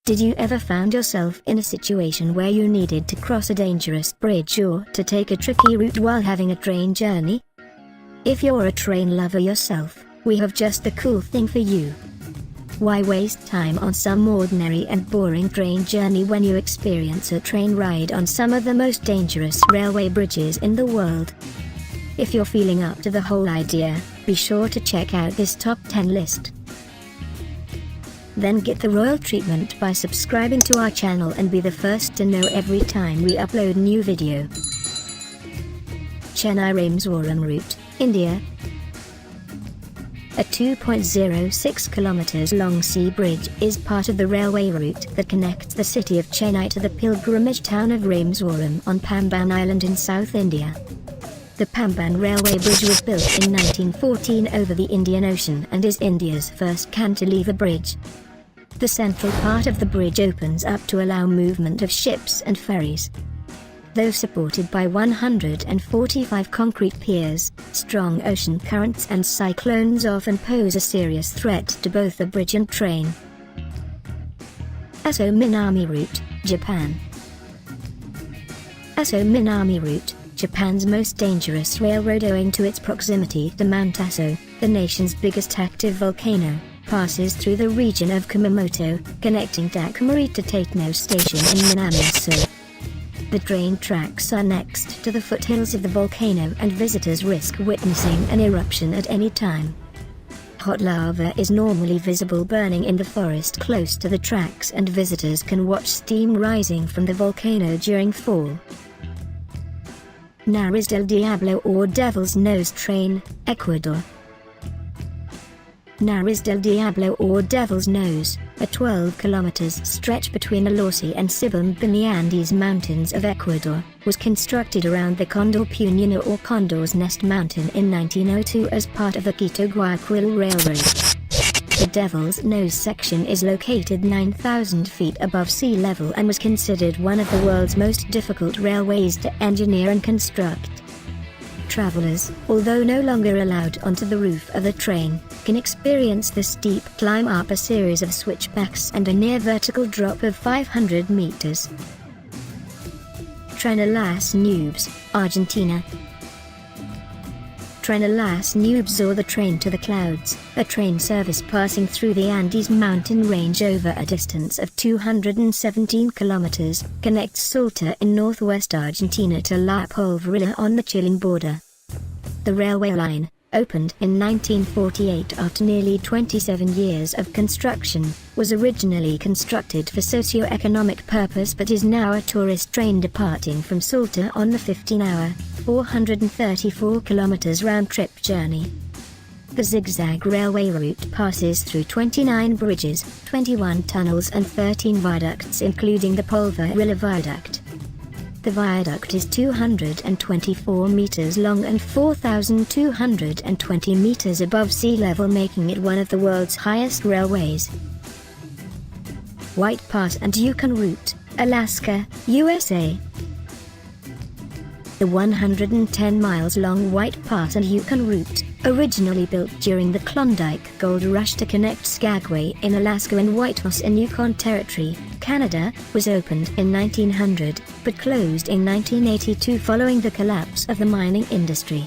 Did you ever found yourself in a situation where you needed to cross a dangerous bridge or to take a tricky route while having a train journey? If you're a train lover yourself, we have just the cool thing for you. Why waste time on some ordinary and boring train journey when you experience a train ride on some of the most dangerous railway bridges in the world? If you're feeling up to the whole idea, be sure to check out this top 10 list. Then get the royal treatment by subscribing to our channel and be the first to know every time we upload new video. Chennai-Rameswaram Route, India. A 2.06 kilometers long sea bridge is part of the railway route that connects the city of Chennai to the pilgrimage town of Rameswaram on Pamban Island in South India. The Pamban Railway Bridge was built in 1914 over the Indian Ocean and is India's first cantilever bridge. The central part of the bridge opens up to allow movement of ships and ferries. Though supported by 145 concrete piers, strong ocean currents and cyclones often pose a serious threat to both the bridge and train. Oso Minami Route, Japan. Oso Minami Route, Japan's most dangerous railroad owing to its proximity to Mount Oso, the nation's biggest active volcano, passes through the region of Kumamoto, connecting Takamori to Tateno Station in Minami Oso. The train tracks are next to the foothills of the volcano and visitors risk witnessing an eruption at any time. Hot lava is normally visible burning in the forest close to the tracks and visitors can watch steam rising from the volcano during fall. Nariz del Diablo or Devil's Nose Train, Ecuador. Nariz del Diablo or Devil's Nose, a 12 kilometers stretch between Alosi and Sibum in the Andes Mountains of Ecuador, was constructed around the Condor Puñino or Condor's Nest Mountain in 1902 as part of the Quito-Guayaquil Railroad. The Devil's Nose section is located 9,000 feet above sea level and was considered one of the world's most difficult railways to engineer and construct. Travelers, although no longer allowed onto the roof of the train, can experience the steep climb up a series of switchbacks and a near-vertical drop of 500 meters. Tren Las Nubes, Argentina. Tren Las Nubes or the Train to the Clouds, a train service passing through the Andes mountain range over a distance of 217 kilometers, connects Salta in northwest Argentina to La Polvorilla on the Chilean border. The railway line, opened in 1948 after nearly 27 years of construction, was originally constructed for socio-economic purpose but is now a tourist train departing from Salta on the 15-hour, 434 kilometers round-trip journey. The zigzag railway route passes through 29 bridges, 21 tunnels and 13 viaducts including the Polvorilla Viaduct. The viaduct is 224 meters long and 4,220 meters above sea level, making it one of the world's highest railways. White Pass and Yukon Route, Alaska, USA. The 110 miles long White Pass and Yukon Route, originally built during the Klondike Gold Rush to connect Skagway in Alaska and Whitehorse in Yukon Territory, Canada, was opened in 1900, but closed in 1982 following the collapse of the mining industry.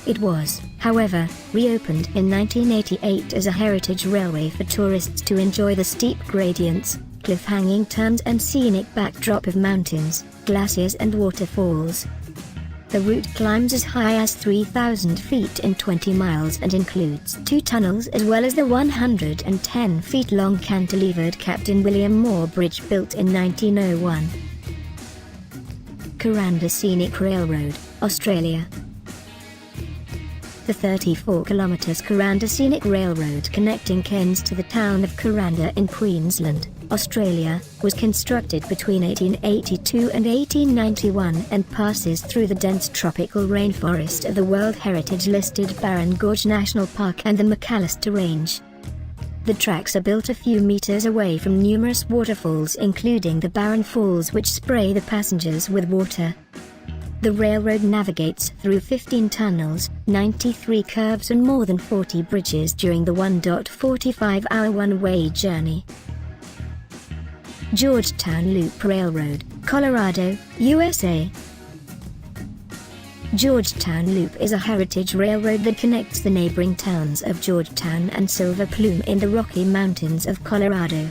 It was, however, reopened in 1988 as a heritage railway for tourists to enjoy the steep gradients, cliff-hanging turns and scenic backdrop of mountains, glaciers and waterfalls. The route climbs as high as 3,000 feet in 20 miles and includes 2 tunnels as well as the 110 feet long cantilevered Captain William Moore Bridge built in 1901. Kuranda Scenic Railroad, Australia. The 34 kilometers Kuranda Scenic Railroad connecting Cairns to the town of Kuranda in Queensland, Australia, was constructed between 1882 and 1891 and passes through the dense tropical rainforest of the World Heritage listed Barron Gorge National Park and the McAllister Range. The tracks are built a few meters away from numerous waterfalls including the Barron Falls which spray the passengers with water. The railroad navigates through 15 tunnels, 93 curves and more than 40 bridges during the 1.45-hour one-way journey. Georgetown Loop Railroad, Colorado, USA. Georgetown Loop is a heritage railroad that connects the neighboring towns of Georgetown and Silver Plume in the Rocky Mountains of Colorado.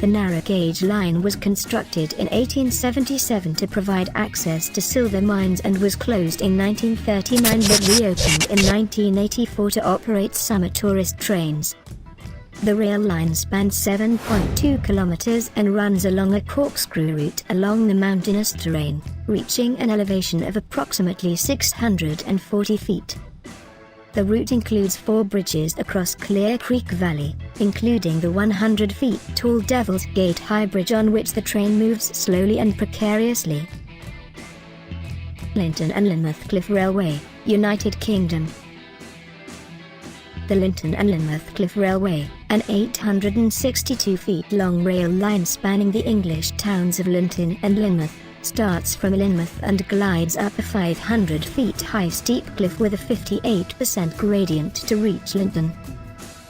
The narrow gauge line was constructed in 1877 to provide access to silver mines and was closed in 1939 but reopened in 1984 to operate summer tourist trains. The rail line spans 7.2 kilometers and runs along a corkscrew route along the mountainous terrain, reaching an elevation of approximately 640 feet. The route includes 4 bridges across Clear Creek Valley, including the 100 feet tall Devil's Gate High Bridge on which the train moves slowly and precariously. Linton and Lynmouth Cliff Railway, United Kingdom. The Linton and Lynmouth Cliff Railway, an 862 feet long rail line spanning the English towns of Linton and Lynmouth, starts from Lynmouth and glides up a 500 feet high steep cliff with a 58% gradient to reach Linton.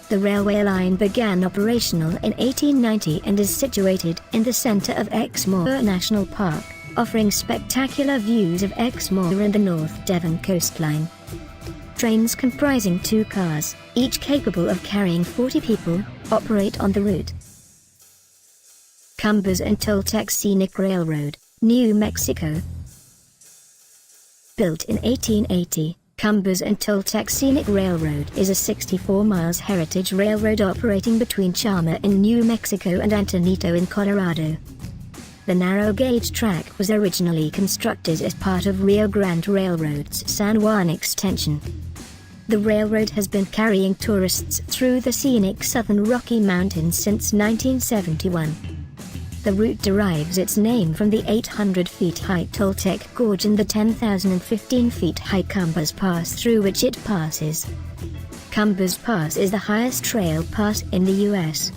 The railway line began operational in 1890 and is situated in the center of Exmoor National Park, offering spectacular views of Exmoor and the North Devon coastline. Trains comprising 2 cars, each capable of carrying 40 people, operate on the route. Cumberlands and Toltec Scenic Railroad, New Mexico. Built in 1880, Cumberlands and Toltec Scenic Railroad is a 64 miles heritage railroad operating between Chalmers in New Mexico and Antonito in Colorado. The narrow gauge track was originally constructed as part of Rio Grande Railroad's San Juan extension. The railroad has been carrying tourists through the scenic southern Rocky Mountains since 1971. The route derives its name from the 800 feet high Toltec Gorge and the 10,015 feet high Cumberlands Pass through which it passes. Cumberlands Pass is the highest trail pass in the U.S.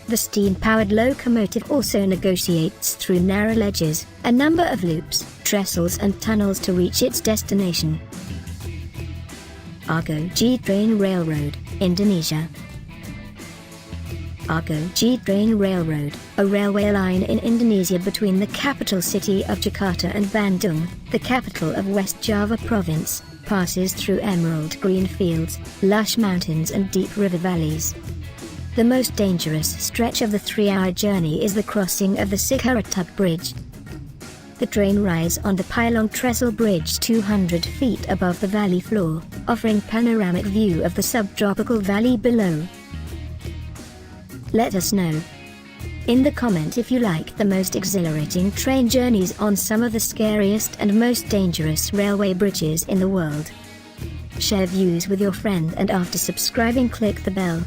The steam-powered locomotive also negotiates through narrow ledges, a number of loops, trestles and tunnels to reach its destination. Argo G-Train Railroad, Indonesia. Argo G-Train Railroad, a railway line in Indonesia between the capital city of Jakarta and Bandung, the capital of West Java province, passes through emerald green fields, lush mountains and deep river valleys. The most dangerous stretch of the 3-hour journey is the crossing of the Cikaratuck Bridge. The train rides on the pylon trestle bridge 200 feet above the valley floor, offering panoramic view of the subtropical valley below. Let us know in the comment if you like the most exhilarating train journeys on some of the scariest and most dangerous railway bridges in the world. Share views with your friend and after subscribing click the bell.